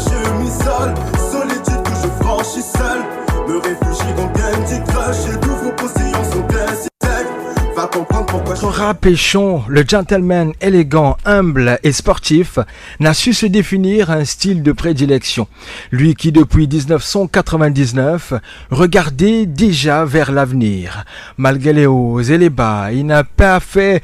chemise sale, solitude que je franchis seul. Me réfugie dans le game du crush et d'ouvre postillons sont insectes. Va comprendre pourquoi je Rap et chant, le gentleman élégant, humble et sportif n'a su se définir un style de prédilection. Lui qui depuis 1999 regardait déjà vers l'avenir. Malgré les hauts et les bas, il n'a pas fait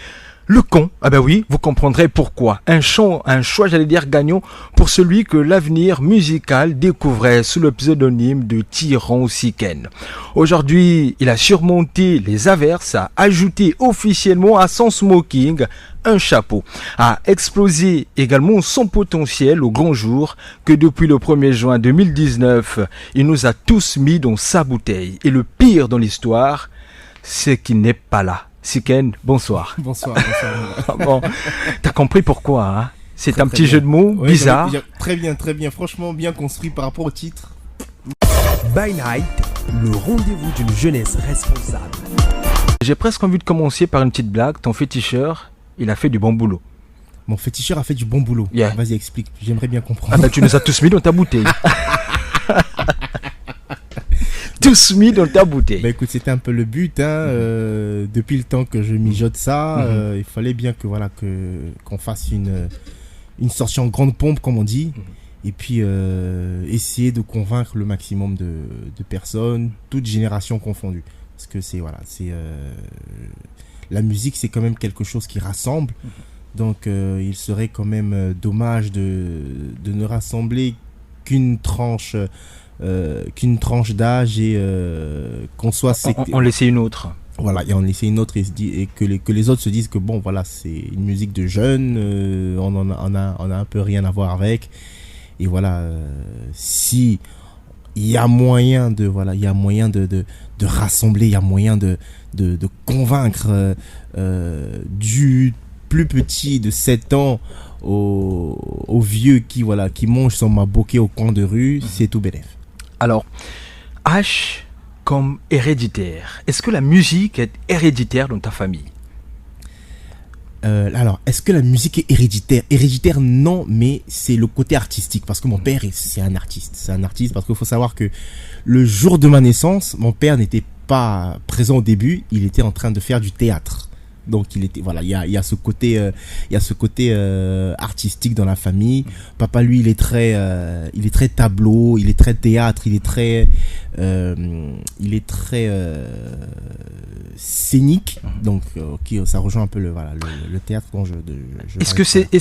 le con. Ah ben oui, vous comprendrez pourquoi. Un choix j'allais dire gagnant pour celui que l'avenir musical découvrait sous le pseudonyme de Tyran Siken. Aujourd'hui, il a surmonté les averses, a ajouté officiellement à son smoking un chapeau, a explosé également son potentiel au grand jour que depuis le 1er juin 2019, il nous a tous mis dans sa bouteille. Et le pire dans l'histoire, c'est qu'il n'est pas là. Siken, bonsoir. Bonsoir. Bon, t'as compris pourquoi, hein? C'est Très, un très petit bien. jeu de mots Ouais, bizarre. Très bien. Franchement, bien construit par rapport au titre. By Night, le rendez-vous d'une jeunesse responsable. J'ai presque envie de commencer par une petite blague. Ton féticheur, il a fait du bon boulot. Mon féticheur a fait du bon boulot. Yeah. Vas-y, explique. J'aimerais bien comprendre. Ah ben tu nous as tous mis dans ta bouteille. Tous mis dans ta bouteille. Bah écoute, c'était un peu le but, hein. Depuis le temps que je mijote ça, il fallait bien que voilà qu'on fasse une sortie en grande pompe, comme on dit, et puis essayer de convaincre le maximum de personnes, toutes générations confondues, parce que c'est la musique, c'est quand même quelque chose qui rassemble, donc il serait quand même dommage de ne rassembler qu'une tranche d'âge et qu'on soit on laissait une autre. voilà, et on essaie une autre et que les autres se disent que bon voilà, c'est une musique de jeunes, on a un peu rien à voir avec, et voilà, si il y a moyen de rassembler, il y a moyen de convaincre du plus petit de 7 ans au vieux qui mange son maboké au coin de rue, c'est tout bénef. Alors, H comme héréditaire. Est-ce que la musique est héréditaire dans ta famille? Alors, est-ce que la musique est héréditaire? Héréditaire, non, mais c'est le côté artistique. Parce que mon père, c'est un artiste. C'est un artiste parce qu'il faut savoir que le jour de ma naissance, mon père n'était pas présent au début. Il était en train de faire du théâtre. Donc il y a ce côté artistique dans la famille. Papa, lui, il est très tableau, il est très théâtre, il est très scénique. Donc ça rejoint un peu le théâtre dont je Est-ce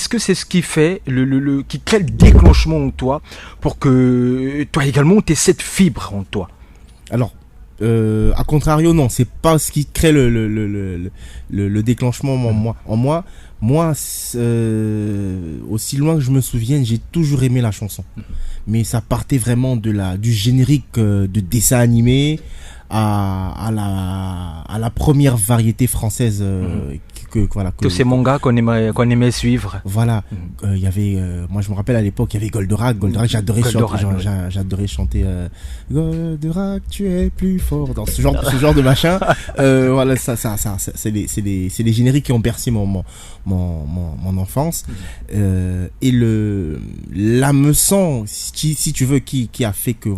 que c'est ce qui fait qui crée le déclenchement en toi pour que toi également t'aies cette fibre en toi? Alors, à contrario, non, c'est pas ce qui crée le déclenchement en moi. Moi, aussi loin que je me souvienne, j'ai toujours aimé la chanson. Mais ça partait vraiment du générique de dessin animé à la première variété française tous ces mangas qu'on aimait suivre. Voilà, il y avait moi je me rappelle à l'époque, il y avait Goldorak, j'adorais chanter Goldorak, tu es plus fort, dans ce genre de machin. Voilà, ça c'est les génériques qui ont bercé mon enfance. Et l'hameçon, si tu veux, qui a fait que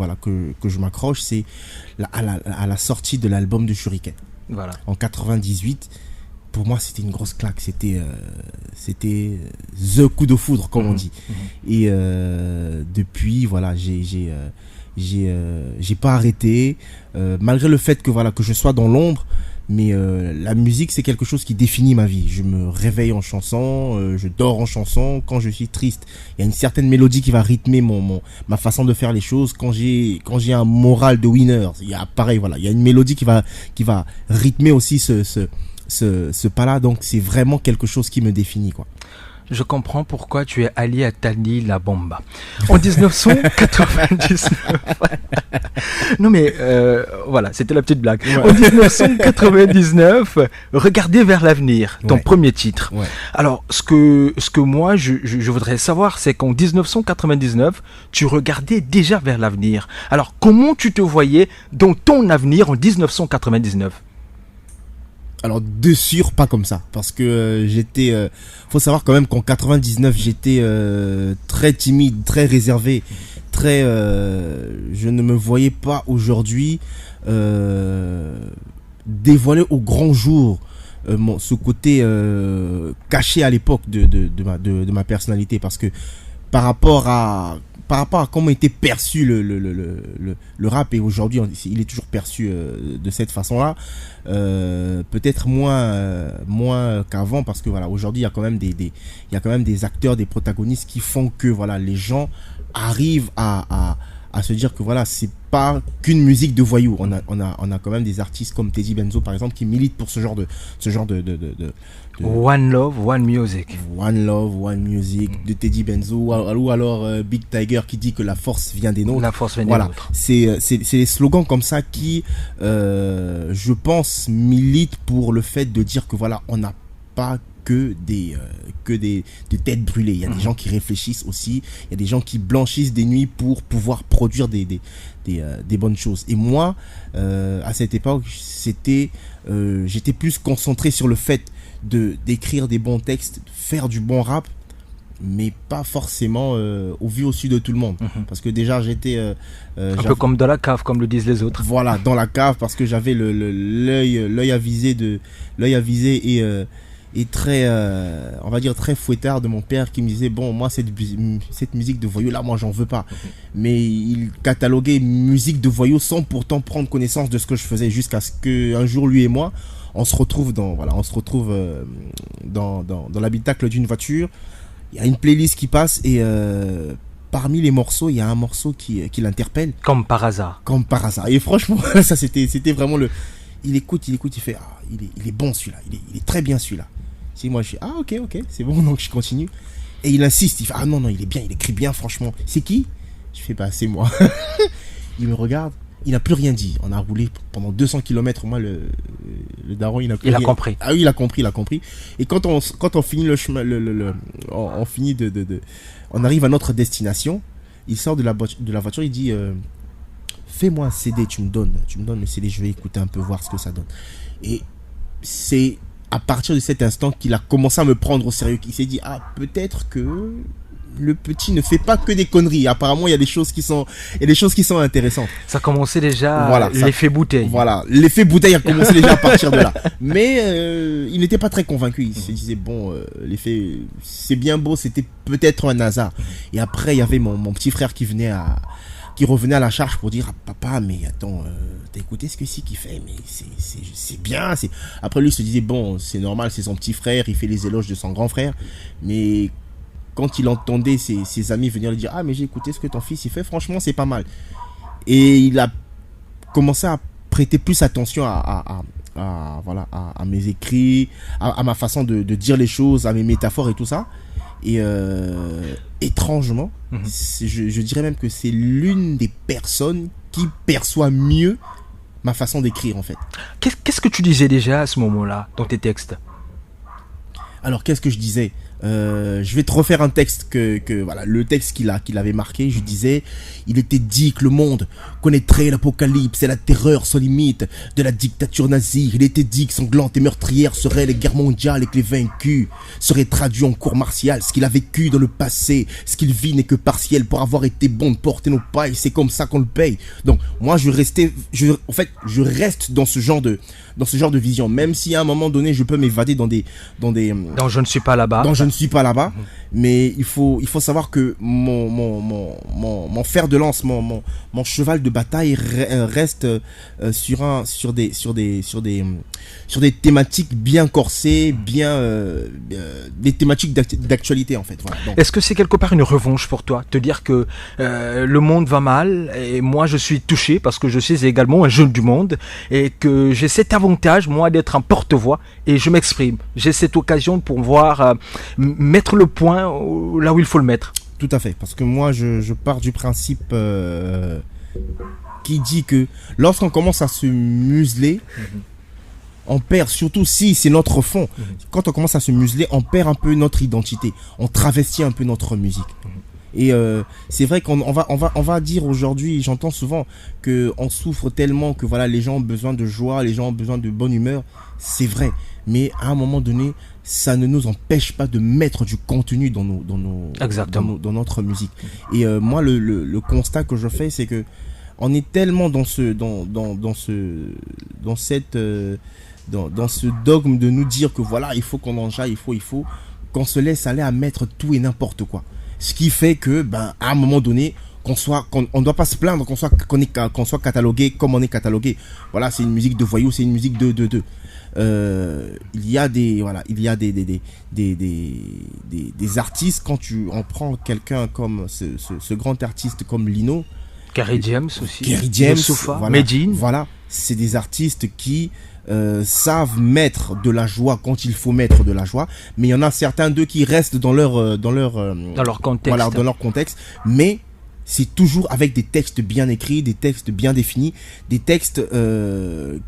je m'accroche, c'est à la sortie de l'album de Shuriken. Voilà. En 98. Pour moi, c'était une grosse claque. C'était the coup de foudre, comme on dit. Et depuis, voilà, j'ai pas arrêté, malgré le fait que je sois dans l'ombre. Mais la musique, c'est quelque chose qui définit ma vie. Je me réveille en chanson, je dors en chanson. Quand je suis triste, il y a une certaine mélodie qui va rythmer ma façon de faire les choses. Quand j'ai un moral de winner, il y a pareil, voilà, il y a une mélodie qui va rythmer aussi ce pas-là. Donc c'est vraiment quelque chose qui me définit, quoi. Je comprends pourquoi tu es allié à Tani La Bomba. En 1999. Non mais voilà, c'était la petite blague. Ouais. En 1999, Regarder vers l'avenir, ton premier titre. Ouais. Alors, ce que moi je voudrais savoir, c'est qu'en 1999, tu regardais déjà vers l'avenir. Alors, comment tu te voyais dans ton avenir en 1999? Alors de sûr pas comme ça, parce que faut savoir quand même qu'en 99 j'étais très timide, très réservé, je ne me voyais pas aujourd'hui dévoiler au grand jour ce côté caché à l'époque de ma personnalité, parce que par rapport à comment était perçu le rap, et aujourd'hui il est toujours perçu de cette façon-là, peut-être moins qu'avant, parce que voilà, aujourd'hui il y a quand même des acteurs, des protagonistes qui font que voilà, les gens arrivent à se dire que voilà, c'est pas qu'une musique de voyous. On a quand même des artistes comme Teddy Benzo par exemple qui militent pour ce genre de One Love, One Music. One Love, One Music de Teddy Benzo, ou alors Big Tiger qui dit que la force vient des nôtres. La force vient des voilà. nôtres. C'est des slogans comme ça qui, je pense, militent pour le fait de dire que voilà, on n'a pas que des têtes brûlées. Il y a des gens qui réfléchissent aussi. Il y a des gens qui blanchissent des nuits pour pouvoir produire des bonnes choses. Et moi, à cette époque, j'étais plus concentré sur le fait d'écrire des bons textes, faire du bon rap, mais pas forcément au vu au su de tout le monde. Parce que déjà j'étais un peu comme dans la cave, comme le disent les autres. Voilà, dans la cave, parce que j'avais l'œil avisé et très on va dire très fouettard de mon père, qui me disait bon, moi cette musique de voyou là, moi j'en veux pas. Mais il cataloguait musique de voyou sans pourtant prendre connaissance de ce que je faisais, jusqu'à ce que un jour lui et moi on se retrouve dans l'habitacle d'une voiture. Il y a une playlist qui passe et parmi les morceaux, il y a un morceau qui l'interpelle. Comme par hasard. Et franchement, ça c'était vraiment il écoute, il fait il est bon celui-là, il est très bien celui-là. Si moi je fais ok, c'est bon, donc je continue. Et il insiste, il fait non, il est bien, il écrit bien, franchement. C'est qui? Je fais c'est moi. Il me regarde. Il n'a plus rien dit. On a roulé pendant 200 km. Moi, le daron, il n'a plus rien. Il a compris. Ah oui, il a compris. Et quand on finit le chemin, on finit on arrive à notre destination, il sort de la voiture, il dit fais-moi un CD, tu me donnes le CD, je vais écouter un peu, voir ce que ça donne. Et c'est à partir de cet instant qu'il a commencé à me prendre au sérieux. Il s'est dit peut-être que le petit ne fait pas que des conneries. Apparemment, il y a des choses qui sont intéressantes. Ça commençait déjà, l'effet bouteille. Voilà, l'effet bouteille a commencé déjà à partir de là. Mais il n'était pas très convaincu. Il se disait l'effet, c'est bien beau, c'était peut-être un hasard. Et après, il y avait mon petit frère qui revenait à la charge pour dire papa, mais attends, t'as écouté ce que c'est qu'il fait, mais c'est bien. Après lui il se disait c'est normal, c'est son petit frère, il fait les éloges de son grand frère. Mais quand il entendait ses amis venir lui dire mais j'ai écouté ce que ton fils il fait, franchement c'est pas mal. Et il a commencé à prêter plus attention à mes écrits, à ma façon de dire les choses, à mes métaphores et tout ça. Et étrangement, je dirais même que c'est l'une des personnes qui perçoit mieux ma façon d'écrire en fait. Qu'est-ce que tu disais déjà à ce moment-là dans tes textes? Alors qu'est-ce que je disais? Je vais te refaire un texte le texte qu'il avait marqué. Je disais, il était dit que le monde connaîtrait l'apocalypse et la terreur sans limite de la dictature nazie. Il était dit que sanglantes et meurtrières seraient les guerres mondiales et que les vaincus seraient traduits en cours martial. Ce qu'il a vécu dans le passé, ce qu'il vit n'est que partiel. Pour avoir été bon de porter nos pailles, c'est comme ça qu'on le paye. Donc moi je reste dans ce genre de vision, même si à un moment donné je peux m'évader dans je ne suis pas là-bas. Mais il faut savoir que mon fer de lance, mon cheval de bataille reste sur des thématiques bien corsées, des thématiques d'actualité en fait. Voilà. Donc, est-ce que c'est quelque part une revanche pour toi, te dire que le monde va mal et moi je suis touché parce que je suis également un jeune du monde et que j'ai cet avantage moi d'être un porte-voix et je m'exprime. J'ai cette occasion pour pouvoir mettre le point là où il faut le mettre. Tout à fait, parce que moi je pars du principe qui dit que lorsqu'on commence à se museler, on perd, surtout si c'est notre fond. Quand on commence à se museler, on perd un peu notre identité, on travestit un peu notre musique. Et c'est vrai qu'on va dire aujourd'hui, j'entends souvent qu'on souffre tellement que voilà, les gens ont besoin de joie, les gens ont besoin de bonne humeur. C'est vrai, mais à un moment donné, ça ne nous empêche pas de mettre du contenu dans notre musique. Et moi, le constat que je fais, c'est que on est tellement dans ce dogme de nous dire que voilà, il faut qu'on en jaille, il faut qu'on se laisse aller à mettre tout et n'importe quoi. Ce qui fait que, à un moment donné, qu'on ne doit pas se plaindre qu'on soit catalogué comme on est catalogué. Voilà, c'est une musique de voyous, c'est une musique de. Il y a des artistes, quand on prend quelqu'un comme ce grand artiste comme Lino, Kerry James aussi, Kerry James, voilà, Medine, voilà, c'est des artistes qui savent mettre de la joie quand il faut mettre de la joie, mais il y en a certains d'eux qui restent dans leur contexte, voilà, dans leur contexte, mais c'est toujours avec des textes bien écrits, des textes bien définis, des textes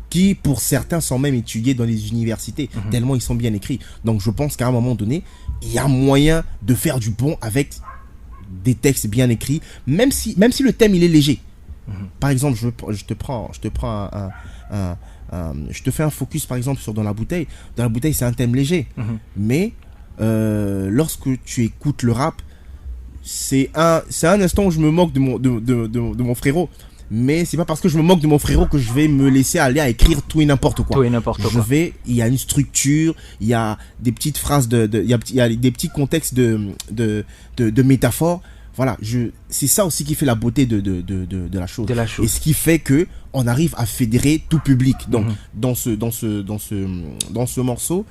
qui, pour certains, sont même étudiés dans les universités, tellement ils sont bien écrits. Donc je pense qu'à un moment donné, il y a moyen de faire du bon avec des textes bien écrits, même si le thème il est léger. Par exemple, je te fais un focus par exemple sur Dans la bouteille. Dans la bouteille, c'est un thème léger, mais lorsque tu écoutes le rap, c'est un instant où je me moque de mon frérot, mais c'est pas parce que je me moque de mon frérot que je vais me laisser aller à écrire tout et n'importe quoi. Il y a une structure, il y a des petites phrases il y a des petits contextes de métaphores. Voilà, c'est ça aussi qui fait la beauté de la chose. Et ce qui fait que on arrive à fédérer tout public. Donc dans ce morceau,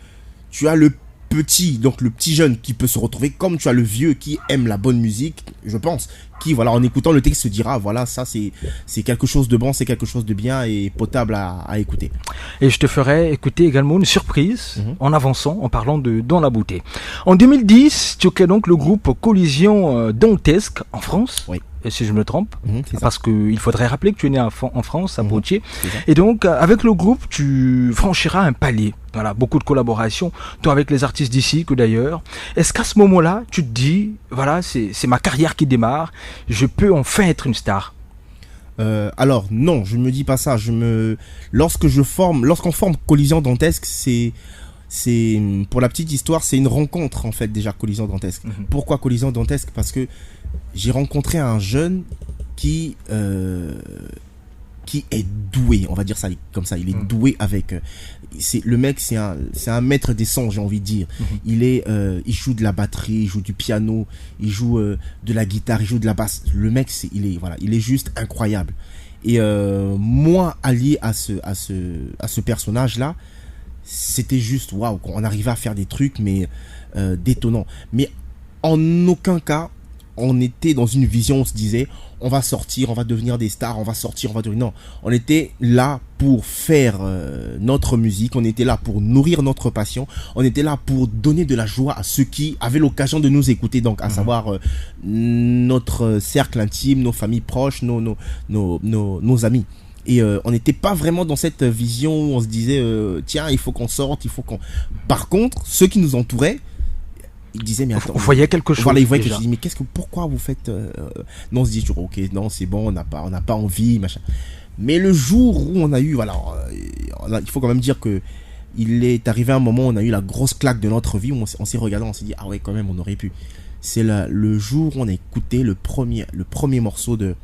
tu as le petit jeune qui peut se retrouver, comme tu as le vieux qui aime la bonne musique, je pense, qui voilà, en écoutant le texte se dira voilà, ça c'est quelque chose de bon, c'est quelque chose de bien et potable à écouter. Et je te ferai écouter également une surprise en avançant, en parlant de Dans la bouteille. En 2010, tu crées donc le groupe Collision Dantesque en France. Oui. Si je me trompe, parce qu'il faudrait rappeler que tu es né en France, à Poitiers. Et donc, avec le groupe, tu franchiras un palier. Voilà, beaucoup de collaborations, tant avec les artistes d'ici que d'ailleurs. Est-ce qu'à ce moment-là, tu te dis, voilà, c'est ma carrière qui démarre, je peux enfin être une star? Alors non, je me dis pas ça. Lorsqu'on forme Collision Dantesque, c'est pour la petite histoire, c'est une rencontre en fait déjà, Collision Dantesque. Pourquoi Collision Dantesque? Parce que j'ai rencontré un jeune qui est doué, on va dire ça comme ça. Il est doué avec. Le mec, c'est un maître des sons, j'ai envie de dire. Il joue de la batterie, il joue du piano, il joue de la guitare, il joue de la basse. Le mec, il est juste incroyable. Et moi, allié à ce personnage-là, c'était juste waouh, on arrivait à faire des trucs mais détonnants. Mais en aucun cas on était dans une vision, on se disait on va sortir, on va devenir des stars, on va sortir, on va devenir... Non, on était là pour faire notre musique, on était là pour nourrir notre passion, on était là pour donner de la joie à ceux qui avaient l'occasion de nous écouter, donc à savoir notre cercle intime, nos familles proches, nos amis. Et on n'était pas vraiment dans cette vision où on se disait tiens, il faut qu'on sorte, il faut qu'on... Par contre, ceux qui nous entouraient, ils disaient mais attends, on voyait quelque chose. Voilà, ils voyaient quelque chose. Mais pourquoi vous faites non, on se dit toujours ok, non, c'est bon, on n'a pas envie, machin. Mais le jour où on a eu, voilà, il faut quand même dire que il est arrivé un moment où on a eu la grosse claque de notre vie, où on s'est regardé, on s'est dit ah ouais, quand même on aurait pu. C'est le jour où on a écouté le premier morceau de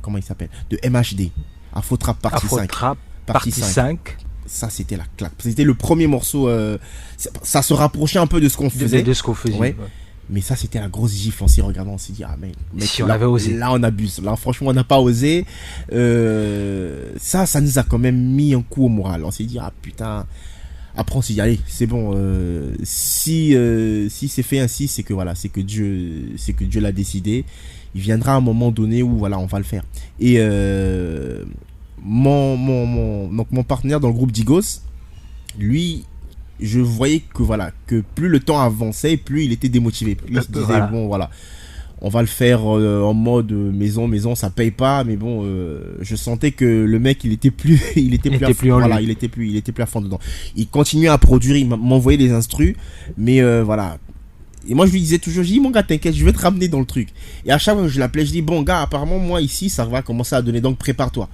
comment il s'appelle, de MHD, Afro-Trap partie 5. Afro-Trap partie 5. Ça, c'était la claque. C'était le premier morceau. Ça se rapprochait un peu de ce qu'on faisait. De ce qu'on faisait. Ouais. Mais ça, c'était la grosse gifle. On s'y regardant, on s'est dit, ah, mec, si on avait osé. Là, on abuse. Là, franchement, on n'a pas osé. Ça nous a quand même mis un coup au moral. On s'est dit, ah, putain. Après, on s'est dit, allez, c'est bon. Si c'est fait ainsi, c'est que Dieu l'a décidé. Il viendra un moment donné où, voilà, on va le faire. Et, mon partenaire dans le groupe Digos, lui, je voyais que plus le temps avançait, plus il était démotivé. Plus il se disait bon voilà, on va le faire en mode maison, ça paye pas, mais bon, je sentais que le mec il était plus à fond dedans. Il continuait à produire, il m'envoyait des instrus, mais voilà. Et moi je lui disais toujours, je dis mon gars t'inquiète, je vais te ramener dans le truc. Et à chaque fois que je l'appelais, je dis bon gars, apparemment moi ici ça va commencer à donner, donc prépare-toi.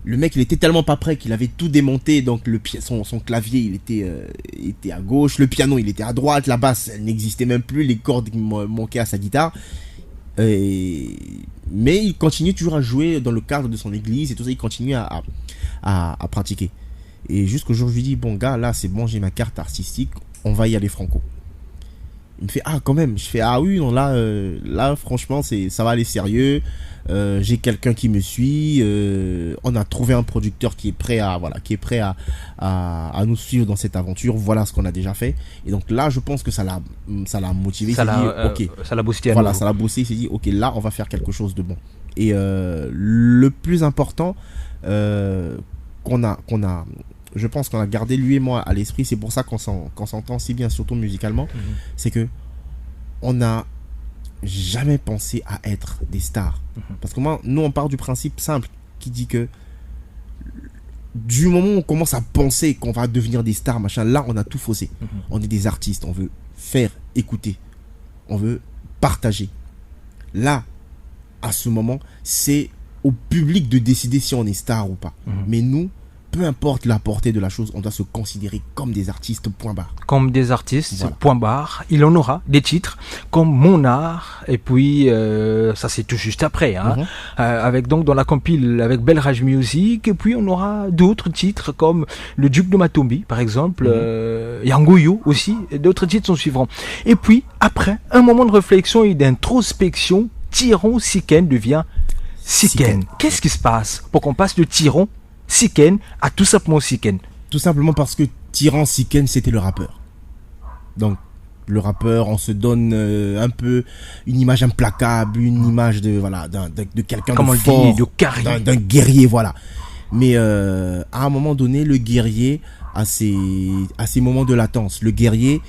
Le mec, il était tellement pas prêt qu'il avait tout démonté. Donc son clavier, il était à gauche, le piano, il était à droite, la basse, elle n'existait même plus, les cordes manquaient à sa guitare. Mais il continue toujours à jouer dans le cadre de son église et tout ça. Il continue à pratiquer. Et jusqu'au jour où je lui dis, bon gars, là c'est bon, j'ai ma carte artistique, on va y aller franco. Il me fait, ah quand même. Je fais, ah oui, non, là franchement ça va aller sérieux. J'ai quelqu'un qui me suit. On a trouvé un producteur qui est prêt à nous suivre dans cette aventure. Voilà ce qu'on a déjà fait. Et donc là, je pense que ça l'a motivé. Ça l'a boosté. Voilà, ça l'a boosté. Il s'est dit, ok, là, on va faire quelque chose de bon. Et le plus important je pense qu'on a gardé lui et moi à l'esprit. C'est pour ça qu'on s'entend si bien, surtout musicalement. C'est que on n'a jamais pensé à être des stars. Parce que nous on part du principe simple qui dit que du moment où on commence à penser qu'on va devenir des stars, machin, là on a tout faussé. On est des artistes, on veut faire écouter, on veut partager. Là, à ce moment, c'est au public de décider si on est star ou pas. Mais nous, peu importe la portée de la chose, on doit se considérer comme des artistes, point barre. Comme des artistes, voilà. Point barre. Il en aura des titres comme Mon Art, et puis ça c'est tout juste après, avec donc dans la compile avec Bel Raj Music, et puis on aura d'autres titres comme Le Duc de Matombi par exemple, Yangoyo aussi, et d'autres titres sont suivront. Et puis après, un moment de réflexion et d'introspection, Tyran Siken devient Siken. Qu'est-ce qui se passe pour qu'on passe de Tyran Siken à tout simplement Siken? Tout simplement parce que Tyran Siken, c'était le rappeur. Donc, le rappeur, on se donne un peu une image implacable, une image de quelqu'un de fort, d'un guerrier, voilà. Mais à un moment donné, le guerrier a ses moments de latence. Le guerrier,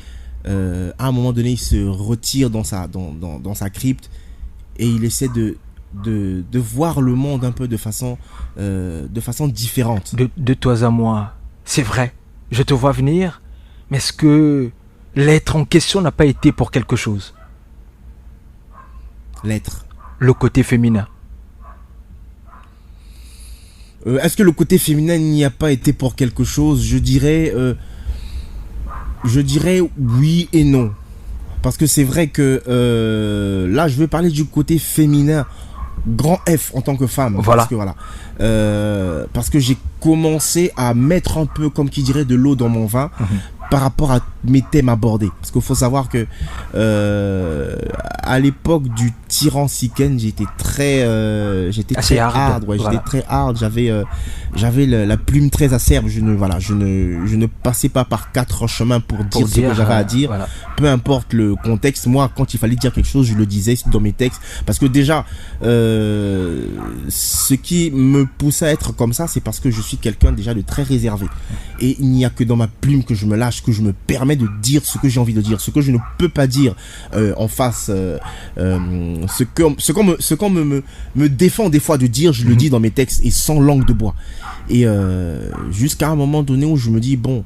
à un moment donné, il se retire dans sa crypte et il essaie de voir le monde un peu de façon différente. De toi à moi, c'est vrai, je te vois venir, mais est-ce que l'être en question n'a pas été pour quelque chose? L'être. Le côté féminin. Est-ce que le côté féminin n'y a pas été pour quelque chose? Je dirais oui et non. Parce que c'est vrai que là, je vais parler du côté féminin. Grand F en tant que femme. Voilà. Parce que j'ai commencé à mettre un peu, comme qui dirait, de l'eau dans mon vin par rapport à mes thèmes abordés. Parce qu'il faut savoir que à l'époque du Tyran Siken, j'étais très hard. Ouais, voilà. J'étais très hard. J'avais la plume très acerbe. Je ne passais pas par 4 chemins pour dire ce que j'avais à dire. Voilà. Peu importe le contexte. Moi, quand il fallait dire quelque chose, je le disais dans mes textes. Parce que déjà, ce qui me poussait à être comme ça, c'est parce que je suis quelqu'un déjà de très réservé. Et il n'y a que dans ma plume que je me lâche, que je me permets de dire ce que j'ai envie de dire, ce que je ne peux pas dire en face, ce qu'on me défend des fois de dire, je le dis dans mes textes et sans langue de bois. Et jusqu'à un moment donné où je me dis bon,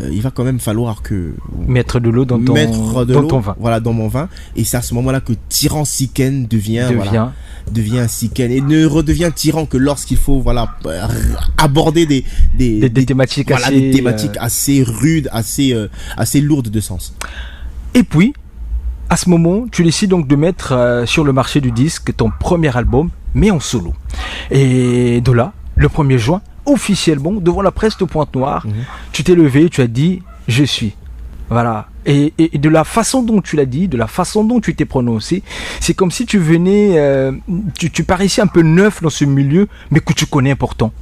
il va quand même falloir que mettre de l'eau dans ton vin. Voilà, dans mon vin. Et c'est à ce moment-là que Tyran Siken devient un Siken et ne redevient tyran que lorsqu'il faut aborder des thématiques assez rudes, assez lourdes de sens. Et puis à ce moment, tu décides donc de mettre sur le marché du disque ton premier album, mais en solo. Et de là, le 1er juin, officiellement, devant la presse de Pointe-Noire, tu t'es levé, tu as dit « Je suis ». Voilà. Et de la façon dont tu l'as dit, de la façon dont tu t'es prononcé, c'est comme si tu venais, tu paraissais un peu neuf dans ce milieu, mais que tu connais pourtant.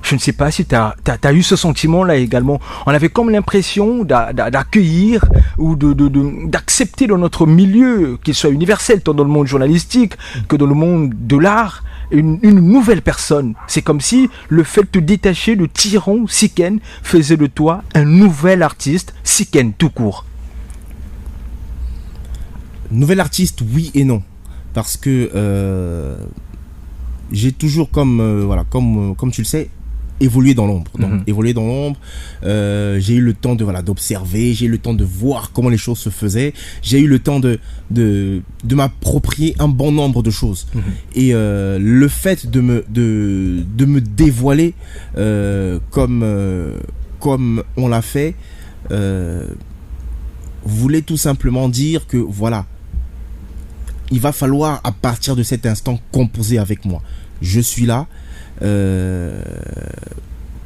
Je ne sais pas si tu as eu ce sentiment-là également. On avait comme l'impression d'accueillir ou d'accepter dans notre milieu, qu'il soit universel, tant dans le monde journalistique que dans le monde de l'art, une nouvelle personne. C'est comme si le fait de te détacher de Tyran Siken faisait de toi un nouvel artiste, Siken tout court. Nouvel artiste, oui et non. Parce que j'ai toujours, comme tu le sais, évolué dans l'ombre. Donc, évolué dans l'ombre, j'ai eu le temps de d'observer, j'ai eu le temps de voir comment les choses se faisaient, j'ai eu le temps de m'approprier un bon nombre de choses. Et le fait de me dévoiler comme on l'a fait voulait tout simplement dire que voilà, il va falloir à partir de cet instant composer avec moi. Je suis là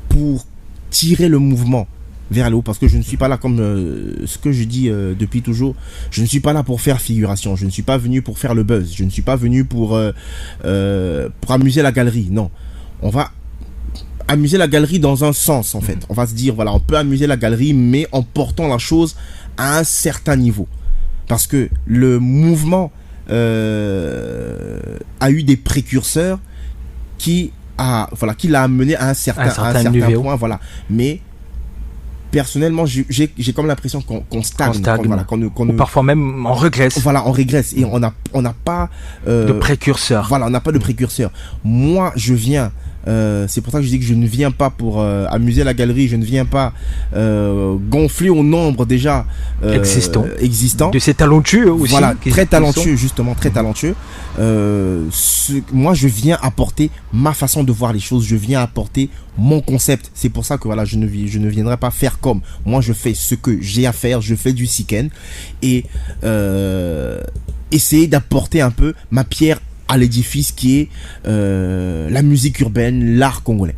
pour tirer le mouvement vers le haut, parce que je ne suis pas là comme ce que je dis depuis toujours, je ne suis pas là pour faire figuration, je ne suis pas venu pour faire le buzz, je ne suis pas venu pour amuser la galerie. Non, on va amuser la galerie dans un sens en fait. On va se dire voilà, on peut amuser la galerie mais en portant la chose à un certain niveau, parce que le mouvement a eu des précurseurs qui l'a amené à un certain point, voilà. Mais personnellement, j'ai comme l'impression qu'on stagne, ou parfois même on régresse. Voilà, on régresse et on n'a pas de précurseur. Voilà, on n'a pas de précurseur. Moi, je viens. C'est pour ça que je dis que je ne viens pas pour amuser la galerie, je ne viens pas gonfler au nombre déjà existant. De ces talentueux aussi. Voilà, très talentueux, justement, très talentueux. Moi, je viens apporter ma façon de voir les choses, je viens apporter mon concept. C'est pour ça que voilà, je ne viendrai pas faire comme. Moi, je fais ce que j'ai à faire, je fais du siken et essayer d'apporter un peu ma pierre à l'édifice qui est la musique urbaine, l'art congolais.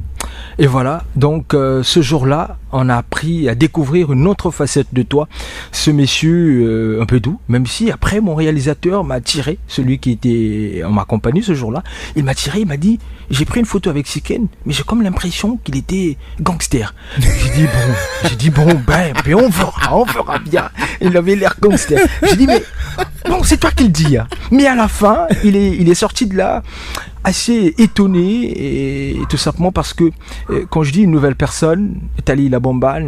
Et voilà, donc ce jour-là, on a appris à découvrir une autre facette de toi, ce monsieur un peu doux, même si après mon réalisateur m'a tiré, celui qui était en ma compagnie ce jour-là, il m'a tiré, il m'a dit, j'ai pris une photo avec Siken, mais j'ai comme l'impression qu'il était gangster. J'ai dit bon, on verra bien. Il avait l'air gangster. J'ai dit mais bon, c'est toi qui le dis. Hein. Mais à la fin, il est sorti de là assez étonné, et tout simplement parce que quand je dis une nouvelle personne, Tali La Bomba,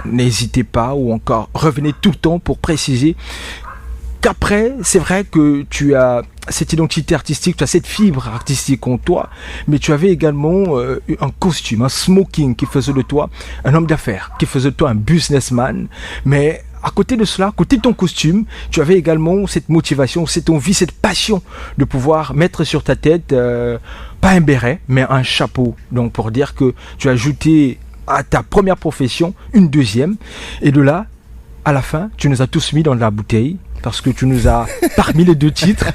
n'hésitez pas, ou encore revenez tout le temps pour préciser qu'après, c'est vrai que tu as cette identité artistique, tu as cette fibre artistique en toi, mais tu avais également un costume, un smoking qui faisait de toi un homme d'affaires, qui faisait de toi un businessman, mais à côté de cela, à côté de ton costume, tu avais également cette motivation, cette envie, cette passion de pouvoir mettre sur ta tête, pas un béret, mais un chapeau. Donc pour dire que tu as ajouté à ta première profession une deuxième. Et de là, à la fin, tu nous as tous mis dans la bouteille, parce que tu nous as, parmi les deux titres,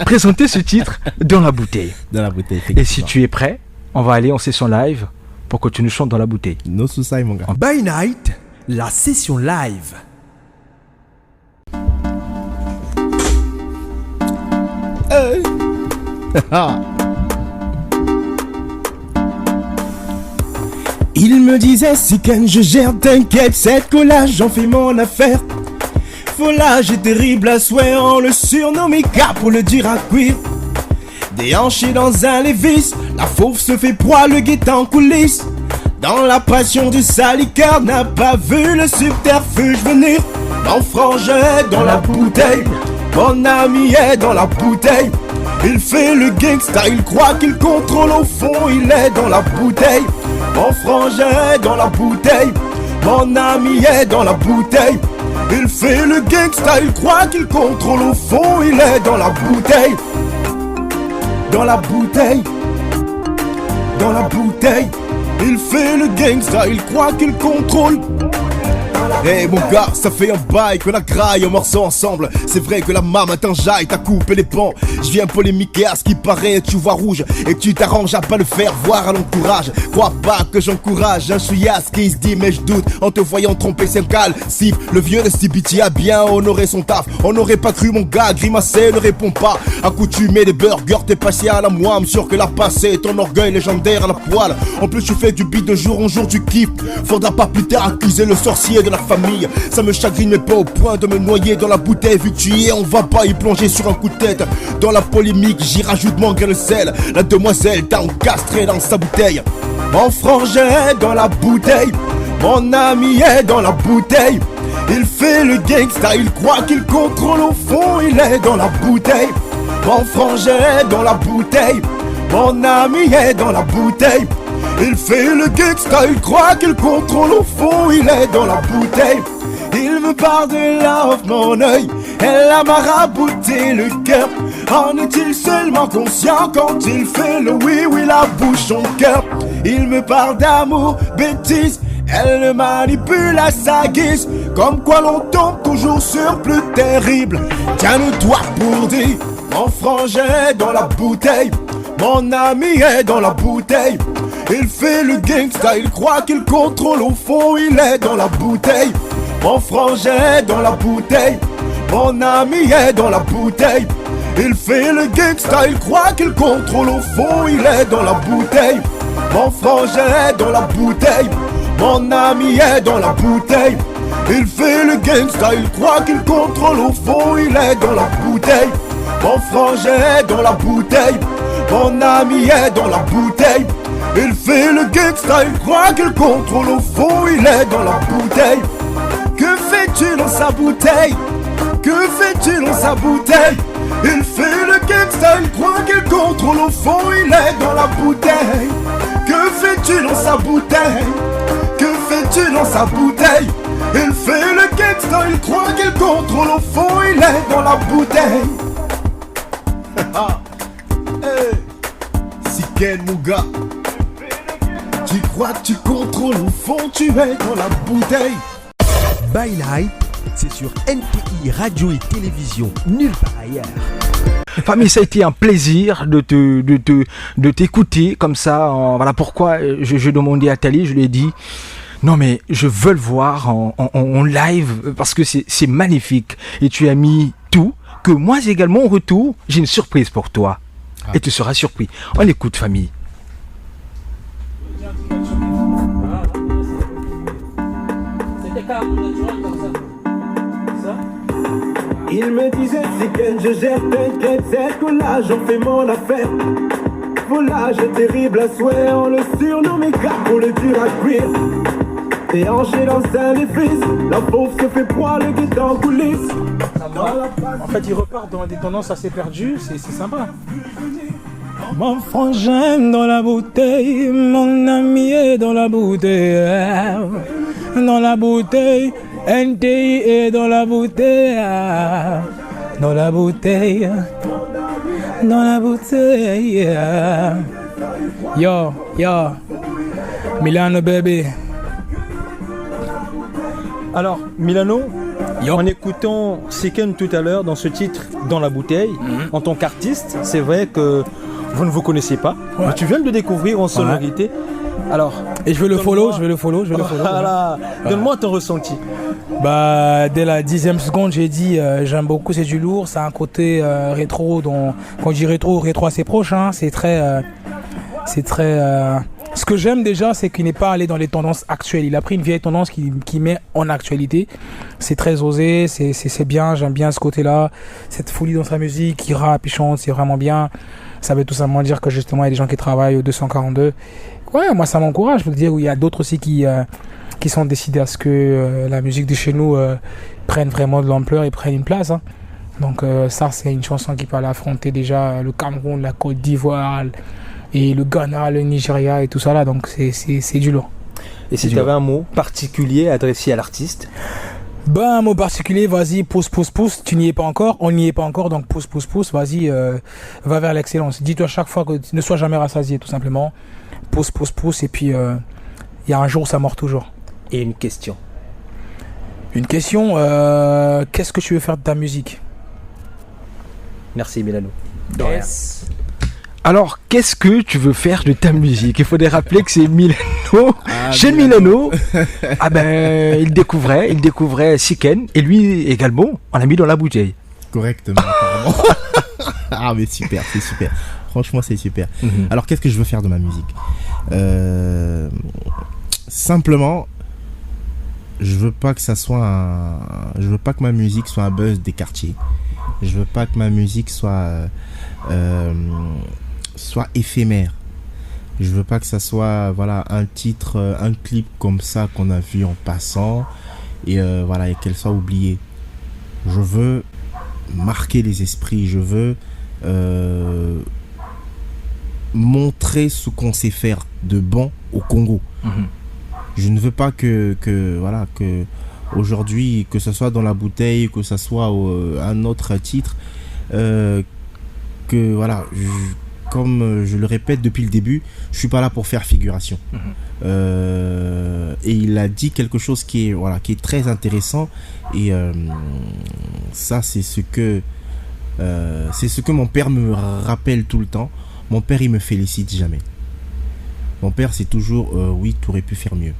présenté ce titre dans la bouteille. Dans la bouteille, et si tu es prêt, on va aller en session live pour que tu nous chantes dans la bouteille. No soucis, mon gars. By Night, la session live. Il me disait Siken, je gère, t'inquiète, cette collage, j'en fais mon affaire. Folage est terrible à souhait, on le surnomme Ika pour le dire à cuire. Déhanché dans un Lévis, la fauve se fait poids, le guet en coulisses. Dans la passion du saliqueur, n'a pas vu le subterfuge venir. Mon frangin est dans la bouteille, mon ami est dans la bouteille. Il fait le gangsta, il croit qu'il contrôle, au fond il est dans la bouteille. Mon frangin est dans la bouteille, mon ami est dans la bouteille. Il fait le gangsta, il croit qu'il contrôle, au fond il est dans la bouteille. Dans la bouteille, dans la bouteille. Il fait le gangsta, il croit qu'il contrôle. Hey mon gars, ça fait un bail qu'on a graille un morceau ensemble. C'est vrai que la maman t'enjaille, t'as coupé les ponts. Je viens polémiquer à ce qui paraît, tu vois rouge. Et tu t'arranges à pas le faire voir à l'encourage. Crois pas que j'encourage un chouillasse qui se dit mais je doute. En te voyant tromper c'est calme. Sif, le vieux de Stibiti a bien honoré son taf. On n'aurait pas cru mon gars, grimacé ne répond pas. Accoutumé des burgers, t'es passé à la moime. Sûr que la passé, ton orgueil légendaire à la poêle. En plus tu fais du beat de jour en jour, tu kiffes. Faudra pas plus tard accuser le sorcier de la famille. Ça me chagrine mais pas au point de me noyer dans la bouteille. Vu que tu y es, on va pas y plonger sur un coup de tête. Dans la polémique, j'y rajoute mon grain de sel. La demoiselle t'a encastré dans sa bouteille. Mon frangin est dans la bouteille, mon ami est dans la bouteille. Il fait le gangsta, il croit qu'il contrôle, au fond il est dans la bouteille. Mon frangin est dans la bouteille, mon ami est dans la bouteille. Il fait le gangsta, il croit qu'il contrôle, au fond il est dans la bouteille. Il me parle de love, mon œil, elle a marabouté le cœur. En est-il seulement conscient quand il fait le oui, oui, la bouche, son cœur. Il me parle d'amour, bêtise, elle le manipule à sa guise. Comme quoi l'on tombe toujours sur plus terrible. Tiens-le-toi pour dire, mon frangin est dans la bouteille, mon ami est dans la bouteille. Il fait le gangsta, il croit qu'il contrôle, au fond il est dans la bouteille. Mon frangin est dans la bouteille, mon ami est dans la bouteille. Il fait le gangsta, il croit qu'il contrôle, au fond il est dans la bouteille. Mon frangin est dans la bouteille, mon ami est dans la bouteille. Il fait le gangsta, il croit qu'il contrôle, au fond il est dans la bouteille. Mon frangin est dans la bouteille, mon ami est dans la bouteille. Il fait le gangsta, il croit qu'il contrôle, au fond il est dans la bouteille. Que fais-tu dans sa bouteille? Que fais-tu dans sa bouteille? Il fait le gangsta, il croit qu'il contrôle, au fond il est dans la bouteille. Que fais-tu dans sa bouteille? Que fais-tu dans sa bouteille? Il fait le gangsta, il croit qu'il contrôle, au fond il est dans la bouteille. Hey, Siken Muga, tu crois que tu contrôles, au fond tu es dans la bouteille. By Night, c'est sur NTI Radio et Télévision, nulle part ailleurs. Famille, ça a été un plaisir de t'écouter comme ça. Voilà pourquoi je demandais à Tali, je lui ai dit non mais je veux le voir en live parce que c'est magnifique et tu as mis tout que moi également en retour j'ai une surprise pour toi et tu seras surpris. On écoute famille. Il me disait c'est que je gère, t'inquiète, c'est que là j'en fais mon affaire. Volage est terrible à souhait, on le surnomme gars pour le dur à cuire. T'es hanché dans un épice, la pauvre se fait poil et guette en coulisses. En fait il repart dans des tendances assez perdues, c'est sympa. Mon frangin dans la bouteille, mon ami est dans la bouteille. Dans la bouteille, NTI est dans la bouteille. Dans la bouteille. Dans la bouteille. Yo, yo. Milano baby. Alors, Milano, en écoutant Siken tout à l'heure dans ce titre Dans la bouteille, en tant qu'artiste, c'est vrai que vous ne vous connaissiez pas, mais tu viens de le découvrir en sonorité. Alors, et je vais le follow. Voilà. Donne-moi ton ressenti. Bah, dès la 10e seconde, j'ai dit j'aime beaucoup, c'est du lourd, ça a un côté rétro. Quand je dis rétro assez proche, hein, c'est très. Ce que j'aime déjà, c'est qu'il n'est pas allé dans les tendances actuelles. Il a pris une vieille tendance qui met en actualité. C'est très osé, c'est bien, j'aime bien ce côté-là. Cette folie dans sa musique, il rappe, il chante, c'est vraiment bien. Ça veut tout simplement dire que justement, il y a des gens qui travaillent au 242. Ouais, moi ça m'encourage. Je veux dire, il y a d'autres aussi qui sont décidés à ce que la musique de chez nous prenne vraiment de l'ampleur et prenne une place. Hein. Donc ça, c'est une chanson qui peut aller affronter déjà le Cameroun, la Côte d'Ivoire et le Ghana, le Nigeria et tout ça là. Donc c'est du lourd. Et si tu avais un mot particulier adressé à l'artiste? Ben, un mot particulier, vas-y, pousse. Tu n'y es pas encore, on n'y est pas encore, donc pousse. Vas-y, va vers l'excellence. Dis-toi chaque fois que tu ne sois jamais rassasié, tout simplement. Pousse, et puis il y a un jour, ça mord toujours. Et une question. Qu'est-ce que tu veux faire de ta musique? Merci Milano. Yes. Alors, qu'est-ce que tu veux faire de ta musique? Il faudrait rappeler que c'est Milano. Chez Milano, il découvrait Siken et lui également, on l'a mis dans la bouteille. Correctement, apparemment. Ah, mais super, c'est super. Franchement, c'est super. Alors, qu'est-ce que je veux faire de ma musique? Simplement, je veux pas que ma musique soit un buzz des quartiers. Je veux pas que ma musique soit éphémère. Je veux pas que ça soit un titre, un clip comme ça qu'on a vu en passant et et qu'elle soit oubliée. Je veux marquer les esprits. Je veux montrer ce qu'on sait faire de bon au Congo. Je ne veux pas que aujourd'hui, que ce soit dans la bouteille, que ce soit un autre titre, comme je le répète depuis le début, je suis pas là pour faire figuration. Et il a dit quelque chose qui est très intéressant, et ça c'est ce que mon père me rappelle tout le temps. Mon père, il me félicite jamais. Mon père, c'est toujours oui, tu aurais pu faire mieux.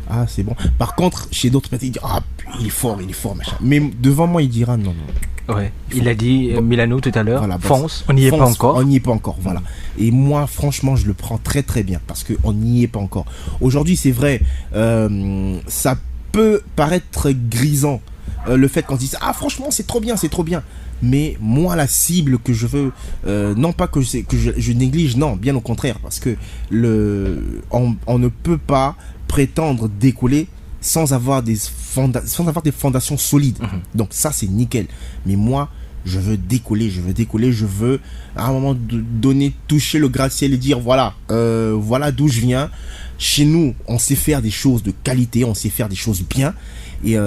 Ah, c'est bon. Par contre, chez d'autres personnes, il dit ah, il est fort, machin. Mais devant moi, il dira non. Ouais. Il a dit Milano tout à l'heure. Voilà, fonce, on n'y est pas encore. On n'y est pas encore, voilà. Et moi, franchement, je le prends très très bien parce que on n'y est pas encore. Aujourd'hui, c'est vrai, ça peut paraître grisant le fait qu'on dise ah, franchement, c'est trop bien. Mais moi, la cible que je veux, non pas que je néglige, non, bien au contraire, parce que on ne peut pas prétendre décoller sans avoir des fondations solides. Donc ça, c'est nickel. Mais moi, je veux décoller, je veux à un moment donné toucher le gratte-ciel et dire voilà d'où je viens. Chez nous, on sait faire des choses de qualité, on sait faire des choses bien, et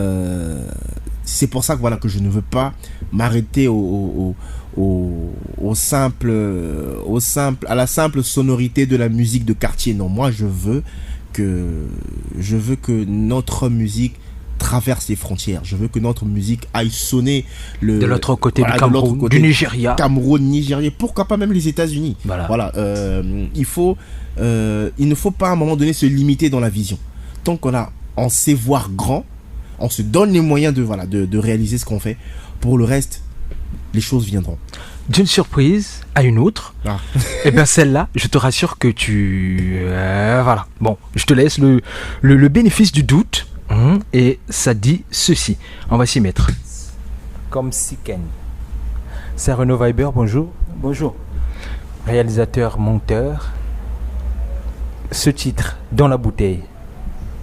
c'est pour ça que je ne veux pas m'arrêter à la simple sonorité de la musique de quartier. Non, moi je veux que notre musique traverse les frontières. Je veux que notre musique aille sonner de l'autre côté du Cameroun, du Nigeria. Cameroun, Nigeria, pourquoi pas même les États-Unis. Voilà. Il ne faut pas à un moment donné se limiter dans la vision. Tant on sait voir grand, on se donne les moyens de réaliser ce qu'on fait. Pour le reste, les choses viendront. D'une surprise à une autre, et bien celle-là, je te rassure que tu... voilà. Bon, je te laisse le bénéfice du doute, et ça dit ceci. On va s'y mettre. Comme Siken. C'est Renaud Viber, bonjour. Bonjour. Réalisateur, monteur. Ce titre, Dans la bouteille,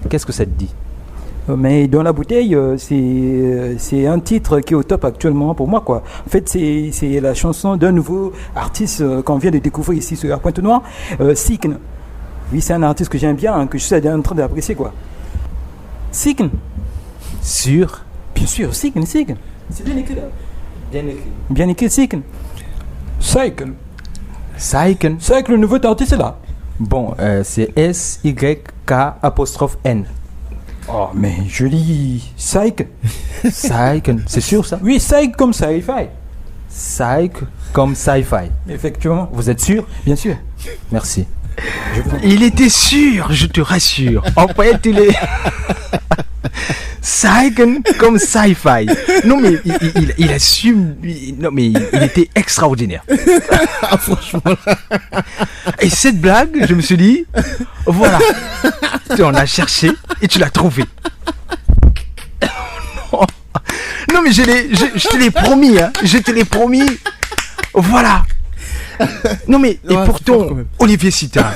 qu'est-ce que ça te dit? Mais Dans la bouteille, c'est un titre qui est au top actuellement pour moi, quoi. En fait, c'est la chanson d'un nouveau artiste qu'on vient de découvrir ici sur Pointe-Noire, Sikn. Oui, c'est un artiste que j'aime bien, que je suis en train d'apprécier, quoi. Sikn. Sûr? Bien sûr, Sikn. C'est bien écrit, là. Bien écrit, Sikn. Sikn, le nouveau artiste, là. Bon, c'est S-Y-K''N. Oh, mais je lis Psych. Psych, c'est sûr ça? Oui, Psych comme sci-fi. Psych comme sci-fi. Effectivement. Vous êtes sûr? Bien sûr. Merci. Il était sûr, je te rassure. En fait, il est... Psych comme sci-fi. Non mais il assume. Non mais il était extraordinaire. Franchement. Et cette blague, je me suis dit, voilà, on a cherché et tu l'as trouvé. Non mais je te l'ai promis, hein. Je te l'ai promis. Voilà. Non mais et pourtant Olivier Sita,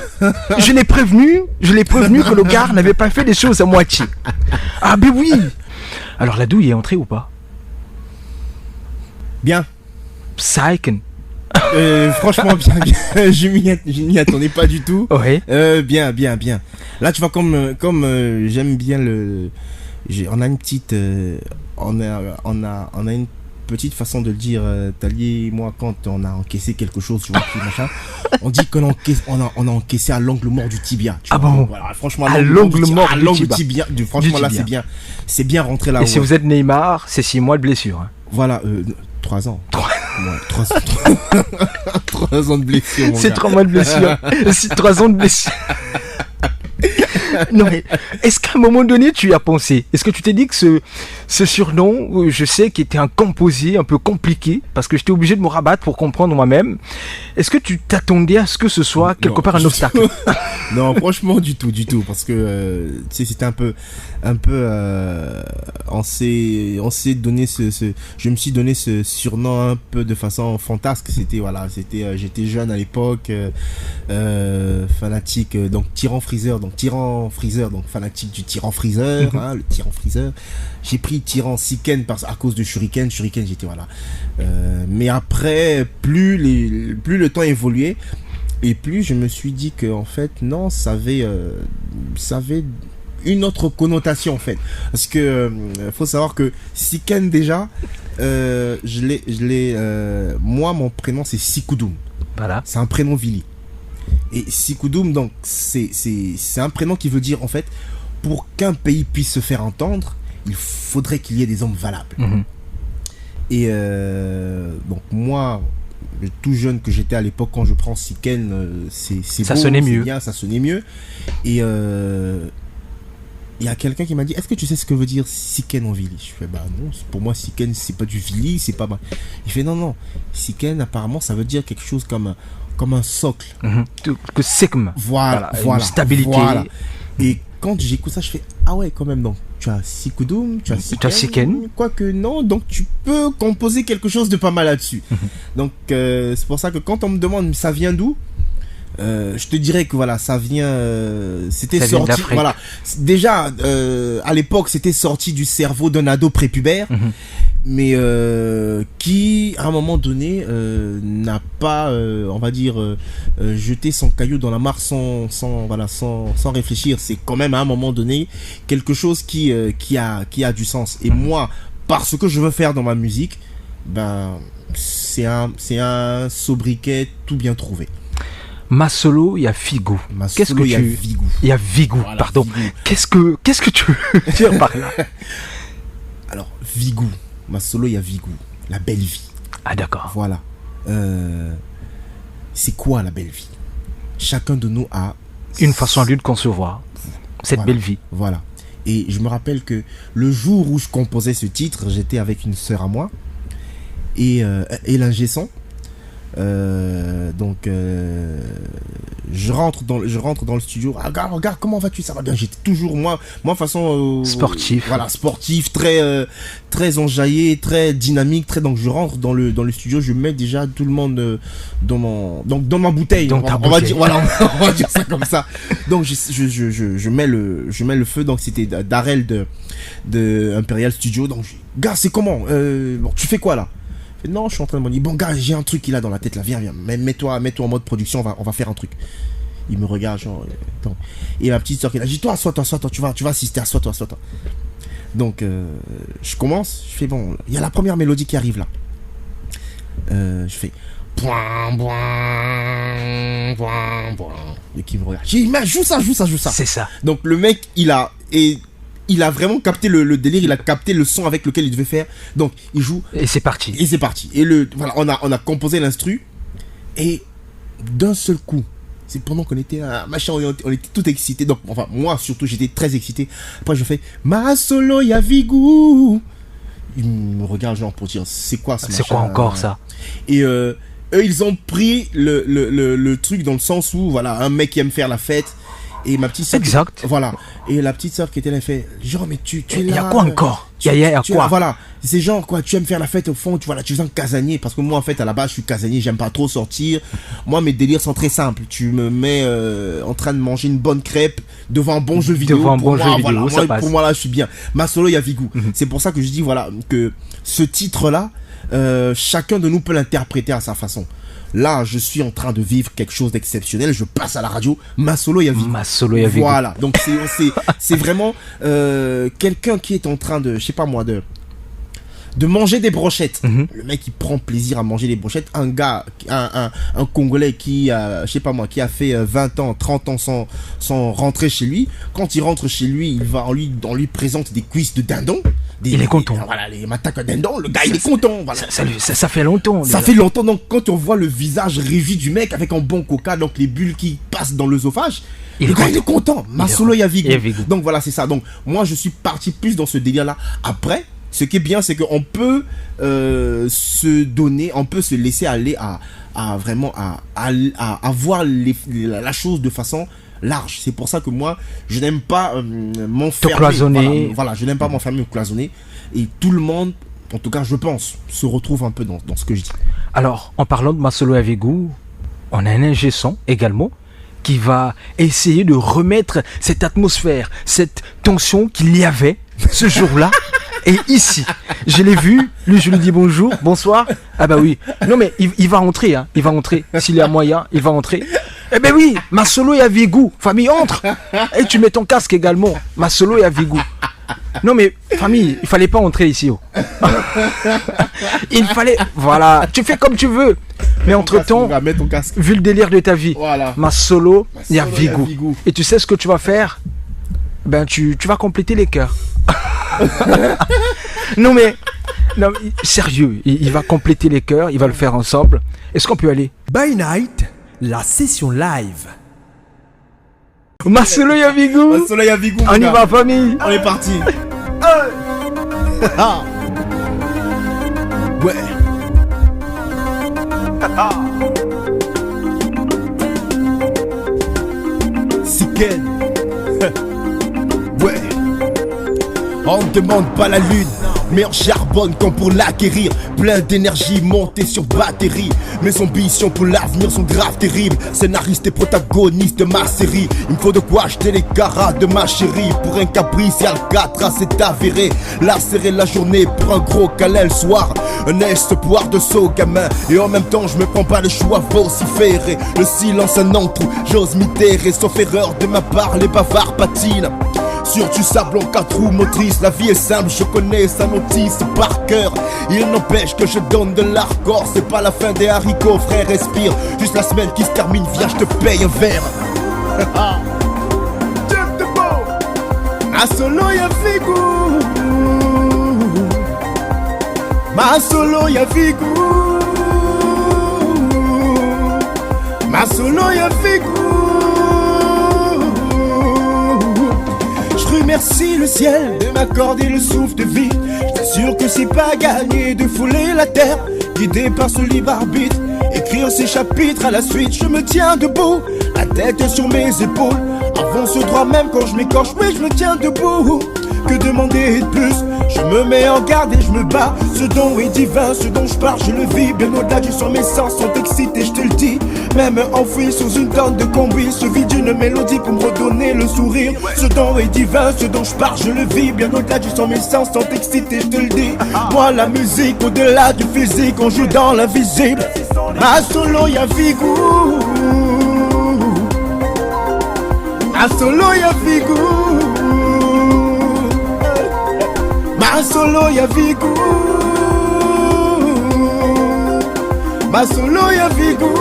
je l'ai prévenu que le gars n'avait pas fait les choses à moitié. Ah ben oui. Alors la douille est entrée ou pas? Bien. Psyken. Franchement bien. Je m'y attendais pas du tout. Ouais. Bien. Là tu vois comme j'aime bien on a une petite on a une petite façon de le dire, Tali et moi, quand on a encaissé quelque chose, tu vois, machin, on dit qu'on a encaissé à l'angle mort du tibia. Ah bon? Voilà, franchement, à l'angle mort du tibia. Franchement, là, c'est bien rentré là. Et si vous êtes Neymar, c'est 6 mois de blessure. Hein. Voilà, 3 ans. 3 ans de blessure. C'est 3 mois de blessure. C'est 3 ans de blessure. Non mais, est-ce qu'à un moment donné tu y as pensé? Est-ce que tu t'es dit que ce surnom, je sais qu'il était un composé un peu compliqué, parce que j'étais obligé de me rabattre pour comprendre moi-même, est-ce que tu t'attendais à ce que ce soit quelque part un obstacle? Non, franchement du tout, parce que tu sais, c'était un peu on s'est donné je me suis donné ce surnom un peu de façon fantasque. C'était j'étais jeune à l'époque, fanatique, donc tyran friseur, donc fanatique du tyran friseur, hein, le tyran friseur. J'ai pris tyran Siken à cause de Shuriken, j'étais voilà. Mais après, plus le temps évoluait, Et plus je me suis dit que en fait non, ça avait une autre connotation en fait, parce que faut savoir que Siken déjà, moi mon prénom c'est Sikoudoum. Voilà. C'est un prénom Vili. Et Sikoudoum, donc c'est un prénom qui veut dire en fait, pour qu'un pays puisse se faire entendre, il faudrait qu'il y ait des hommes valables. Et donc moi, le tout jeune que j'étais à l'époque, quand je prends Siken, c'est ça beau, sonnait c'est mieux. bien, ça sonnait mieux. Et il y a quelqu'un qui m'a dit, est-ce que tu sais ce que veut dire Siken en Vili? Je fais, bah non, pour moi Siken c'est pas du Vili, c'est pas... Il fait, non, Siken apparemment ça veut dire quelque chose comme un socle. Que Sikm. Voilà. Une stabilité. Voilà. Et quand j'écoute ça, je fais, ah ouais, quand même, donc tu as Sikoudoum, tu as Siken. Quoique non, donc tu peux composer quelque chose de pas mal là-dessus. Donc c'est pour ça que quand on me demande ça vient d'où, je te dirais que voilà, ça vient c'était ça sorti, voilà, déjà à l'époque c'était sorti du cerveau d'un ado prépubère, mais qui à un moment donné n'a pas on va dire jeté son caillou dans la mare sans réfléchir. C'est quand même à un moment donné quelque chose qui a du sens. Et moi, parce que je veux faire dans ma musique, ben c'est un sobriquet tout bien trouvé. Masolo, il y a Figou. Qu'est-ce que Vigou. Il y a Vigou, voilà, pardon. Vigou. Qu'est-ce que tu veux dire par là? Alors, Vigou. Masolo, il y a Vigou. La belle vie. Ah, d'accord. Voilà. C'est quoi la belle vie? Chacun de nous a une façon à lui de concevoir cette belle vie. Voilà. Et je me rappelle que le jour où je composais ce titre, j'étais avec une sœur à moi et l'ingé son. Donc je rentre dans le studio. Ah, regarde comment vas-tu, ça va bien. J'étais toujours moi façon sportif. Voilà, sportif, très enjaillé, très dynamique, donc je rentre dans le studio, je mets déjà tout le monde dans ma bouteille. On va dire, voilà, on va dire ça comme ça. Donc je mets le feu. Donc c'était Darrell de Imperial Studio. Donc gars, c'est comment bon, tu fais quoi là? Non, je suis en train de me dire, bon gars, j'ai un truc qu'il a dans la tête là, viens, mets-toi en mode production, on va faire un truc. Il me regarde, genre, attends. Et ma petite soeur qui a dit, toi, assois-toi, tu vas assister, assois-toi. Donc, je commence, je fais, bon, il y a la première mélodie qui arrive là. Je fais, et qui me regarde. J'ai dit, mais joue ça. C'est ça. Donc, le mec, il a vraiment capté le délire, il a capté le son avec lequel il devait faire. Donc, il joue. Et c'est parti. Et voilà, on a composé l'instru. Et d'un seul coup, c'est pendant qu'on était machin, on était tout excités. Donc, enfin, moi surtout, j'étais très excité. Après, je fais Masolo, ya Vigou. Il me regarde, genre, pour dire, c'est quoi ce machin? C'est quoi encore ça? Et eux, ils ont pris le truc dans le sens où, voilà, un mec qui aime faire la fête. Et ma petite sœur, exact. Voilà. Et la petite sœur qui était là, elle fait, genre, mais tu es là. Il y a quoi encore? Il y a quoi? Voilà. C'est genre, quoi, tu aimes faire la fête au fond, tu es un casanier. Parce que moi, en fait, à la base, je suis casanier, j'aime pas trop sortir. Moi, mes délires sont très simples. Tu me mets en train de manger une bonne crêpe devant un bon jeu vidéo. Pour moi, là, je suis bien. Masolo, il y a Vigou. C'est pour ça que je dis, voilà, que ce titre-là, chacun de nous peut l'interpréter à sa façon. Là, je suis en train de vivre quelque chose d'exceptionnel. Je passe à la radio. Masolo, il y a Vigou. Voilà. Donc, c'est vraiment quelqu'un qui est en train de, je sais pas moi, de manger des brochettes. Le mec, il prend plaisir à manger des brochettes. Un gars, un Congolais qui a, je sais pas moi, qui a fait 20 ans, 30 ans sans rentrer chez lui. Quand il rentre chez lui, on lui présente des cuisses de dindon. Il est content. Voilà, les matraques à dindon, le gars, il est content. Voilà. Ça fait longtemps. Ça fait longtemps. Donc, quand on voit le visage réjoui du mec avec un bon coca, donc les bulles qui passent dans l'œsophage, le gars, il est content. Masolo, il y a Vigou. Donc, voilà, c'est ça. Donc, moi, je suis parti plus dans ce délire-là. Après, ce qui est bien, c'est qu'on peut se donner, on peut se laisser aller à vraiment à voir la chose de façon large. C'est pour ça que moi, je n'aime pas m'enfermer. Cloisonner. Voilà, je n'aime pas m'enfermer ou cloisonner. Et tout le monde, en tout cas, je pense, se retrouve un peu dans ce que je dis. Alors, en parlant de Masolo et Vigou, on a un ingé son également qui va essayer de remettre cette atmosphère, cette tension qu'il y avait ce jour-là. Et ici, je l'ai vu, lui je lui dis bonjour, bonsoir. Ah bah oui, non mais il va rentrer, hein. Il va rentrer, s'il y a moyen, il va rentrer. Eh ben oui, Masolo et Avigou. Famille, entre. Et tu mets ton casque également. Masolo et Avigou. Non mais, famille, il fallait pas entrer ici. Oh. Il fallait... Voilà, tu fais comme tu veux. Mais entre-temps, vu le délire de ta vie, voilà. Masolo et Avigou. Et tu sais ce que tu vas faire? Ben tu vas compléter les chœurs. Non, sérieux, il va compléter les chœurs, il va le faire ensemble. Est-ce qu'on peut aller? By Night, la session live. Masolo et Avigou. On y va, famille. On est parti. Ouais. Siken. Ouais. On ne demande pas la lune, mais on charbonne comme pour l'acquérir. Plein d'énergie montée sur batterie. Mes ambitions pour l'avenir sont graves terribles. Scénariste et protagoniste de ma série. Il me faut de quoi acheter les carats de ma chérie. Pour un caprice et Alcatraz c'est avéré. Lacérer la journée pour un gros câlin le soir. Un espoir de saut gamin. Et en même temps je me prends pas le choix vociférer. Le silence un entrou, j'ose m'itérer. Sauf erreur de ma part, les bavards patinent sur du sable en 4 roues motrices. La vie est simple, je connais sa notice par cœur. Il n'empêche que je donne de l'hardcore. C'est pas la fin des haricots, frère, respire. Juste la semaine qui se termine, viens, je te paye un verre. Masolo ya Avigou. Masolo ya Avigou. Masolo ya Avigou. Je remercie le ciel de m'accorder le souffle de vie. Je t'assure que c'est pas gagné de fouler la terre. Guidé par ce libre arbitre, écrire ces chapitres à la suite. Je me tiens debout, la tête sur mes épaules. Avance droit même quand je m'écorche, oui je me tiens debout. Que demander de plus? Je me mets en garde et je me bats. Ce don est divin, ce dont je parle, je le vis. Bien au-delà du son, mes sens sont excités, je te le dis. Même enfoui sous une tonne de combi, se vide d'une mélodie pour me redonner le sourire. Ce don est divin, ce dont je parle, je le vis. Bien au-delà du son, mes sens sont excités, je te le dis. Moi la musique, au-delà du physique, on joue dans l'invisible. Masolo ya Avigou. Masolo ya Avigou. Masolo ya Avigou. Masolo ya Avigou.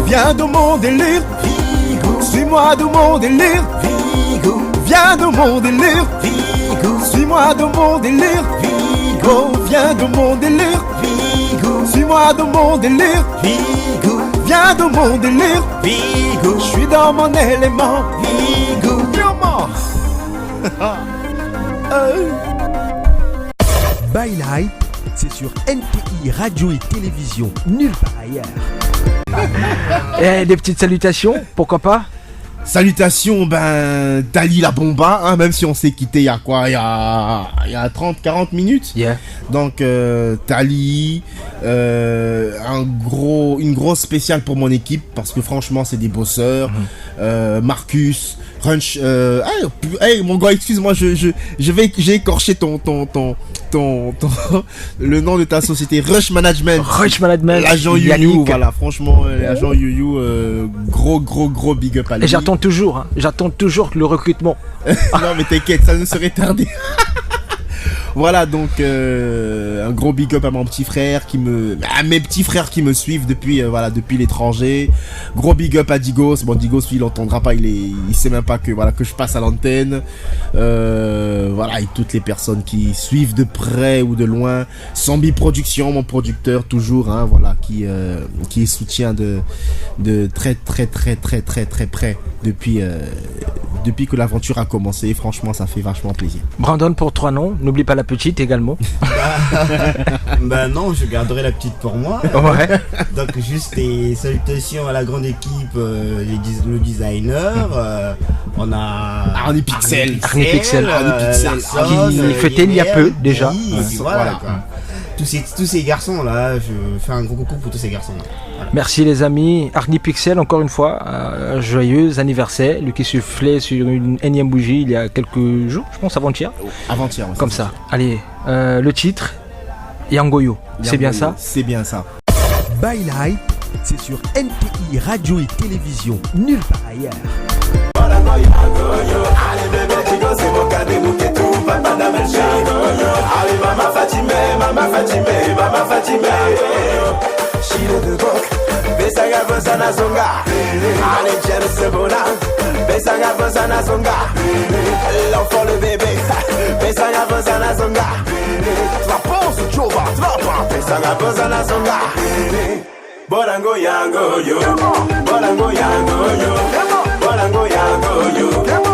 Viens dans mon délire, Vigou. Suis-moi dans mon délire, Vigou. Viens dans mon délire, Vigou. Suis-moi dans mon délire, Vigou. Viens dans mon délire, Vigou. Suis-moi dans mon délire, Vigou. Viens dans mon délire, Vigou. Je suis dans mon élément, Vigou. By Night, c'est sur NTI Radio et Télévision, nulle part ailleurs. Et des petites salutations, pourquoi pas? Salutations, Dali la Bomba, hein, même si on s'est quitté il y a quoi, il y a 30-40 minutes. Yeah. Donc Dali, une grosse spéciale pour mon équipe parce que franchement c'est des bosseurs. Marcus, Runch, hey mon gars, excuse-moi, j'ai écorché ton le nom de ta société, Rush Management. L'agent Youyou, voilà, franchement, l'agent Youyou, gros big up à lui. Et j'attends toujours le recrutement. Non mais t'inquiète, ça ne serait tardé. Voilà, donc un gros big up à mon petit frère à mes petits frères qui me suivent depuis l'étranger. Gros big up à Digos. Bon, Digos, lui, il entendra pas, il sait même pas que je passe à l'antenne. Voilà, et toutes les personnes qui suivent de près ou de loin. Sambi Production, mon producteur toujours, hein, voilà, qui soutient de très près depuis que l'aventure a commencé. Franchement, ça fait vachement plaisir. Brandon pour 3 noms, n'oublie pas la petite également. Non, je garderai la petite pour moi. Ouais. Donc juste des salutations à la grande équipe, le designer. On a Arnie Pixel, qui fêtait il y a peu déjà. Voilà quoi. Tous ces garçons là, je fais un gros coucou pour tous ces garçons là. Voilà. Merci les amis. Arnie Pixel, encore une fois, joyeux anniversaire. Lui qui soufflait sur une énième bougie il y a quelques jours, je pense avant-hier. Avant-hier, ouais, comme ça. Allez, le titre, Yangoyo. C'est bien ça? C'est bien ça. By Light, c'est sur NTI Radio et Télévision, nulle part ailleurs. Allez bébé Tigo, c'est mon cadet, nous qui tout, papa d'Amel Chigo. Allez maman Fatimé, maman Fatimé, maman Fatimé. Chile de Bok, Besaga Bosana Zonga. Allez Jerry Sebona, Besaga Bosana Zonga. L'enfant le bébé, Besaga Bosana Zonga. Trapon su chova, trapa, Besaga Bosana Zonga. Borango yango yo, Borango yango yo, Borango yango yo.